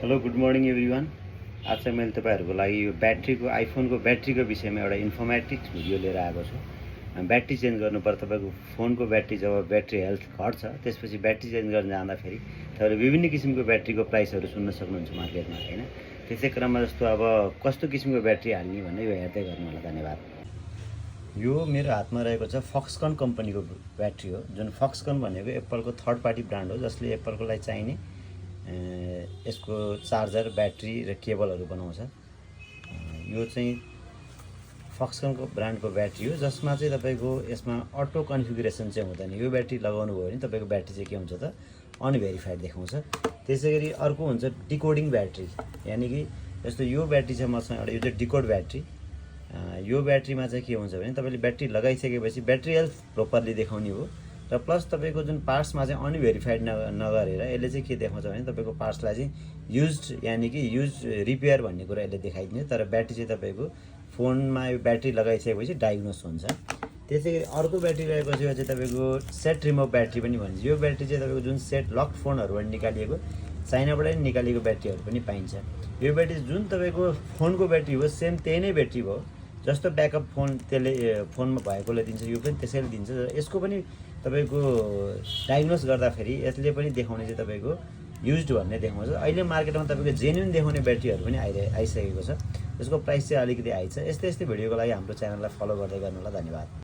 Hello good morning everyone. आज चाहिँ मैले तपाईँहरूको लागि यो ब्याट्रीको आइफोनको ब्याट्रीको विषयमा एउटा इन्फर्मेटिभ भिडियो लिएर आएको छु। ब्याट्री चेन्ज गर्नुपर्दा तपाईँको फोनको ब्याट्री जब ब्याट्री हेल्थ घट्छ त्यसपछि ब्याट्री चेन्ज गर्न जाँदाखेरि तपाईँले विभिन्न किसिमको ब्याट्रीको प्राइसहरू सुन्न सक्नुहुन्छ मार्केटमा हैन। त्यसै क्रममा जस्तो अब कस्तो किसिमको ब्याट्री हाल्ने भन्ने यो हेर्दै गर्नु होला। धन्यवाद। यो मेरो हातमा रहेको छ फक्सकन कम्पनीको ब्याट्री हो, जुन फक्सकन भनेको एप्पलको थर्ड पार्टी ब्रान्ड हो जसले एप्पलको लागि चाहिने यसको चार्जर ब्याट्री र केबलहरू बनाउँछ। यो चाहिँ फक्सकनको ब्रान्डको ब्याट्री हो जसमा चाहिँ तपाईँको यसमा अटो कन्फिगुरेसन चाहिँ हुँदैन। यो ब्याट्री लगाउनु भयो भने तपाईँको ब्याट्री चाहिँ के हुन्छ त अनभेरिफाइड देखाउँछ। त्यसै गरी अर्को हुन्छ डिकोडिङ ब्याट्री, यानि कि जस्तो यो ब्याट्री चाहिँ मसँग एउटा यो चाहिँ डिकोड ब्याट्री। यो ब्याट्रीमा चाहिँ के हुन्छ भने तपाईँले ब्याट्री लगाइसकेपछि ब्याट्री हेल्थ प्रोपरली देखाउने हो र प्लस तपाईँको जुन पार्ट्समा चाहिँ अनभेरिफाइड नगरेर यसले चाहिँ के देखाउँछ भने तपाईँको पार्ट्सलाई चाहिँ युज्ड यानि कि युज रिपेयर भन्ने कुरा यसले देखाइदिन्छ। तर ब्याट्री चाहिँ तपाईँको फोनमा यो ब्याट्री लगाइसकेपछि डायग्नोस हुन्छ। त्यसै गरी अर्को ब्याट्री रहेको छ यो चाहिँ तपाईँको सेट रिमुभ ब्याट्री पनि भन्छ। यो ब्याट्री चाहिँ तपाईँको जुन सेट लक फोनहरूबाट निकालिएको चाइनाबाट निकालिएको ब्याट्रीहरू पनि पाइन्छ। यो ब्याट्री जुन तपाईँको फोनको ब्याट्री हो सेम त्यही नै ब्याट्री हो, जस्तो ब्याकअप फोन त्यसले फोनमा भएकोले दिन्छ यो पनि त्यसैले दिन्छ। यसको पनि तपाईँको डायग्नोस गर्दाखेरि यसले पनि देखाउने चाहिँ तपाईँको युज्ड भन्ने देखाउँछ। अहिले मार्केटमा तपाईँको जेन्युन देखाउने ब्याट्रीहरू पनि आइसकेको छ, जसको प्राइस चाहिँ अलिकति हाई छ। यस्तै भिडियोको लागि हाम्रो च्यानललाई फलो गर्दै गर्नु होला। धन्यवाद।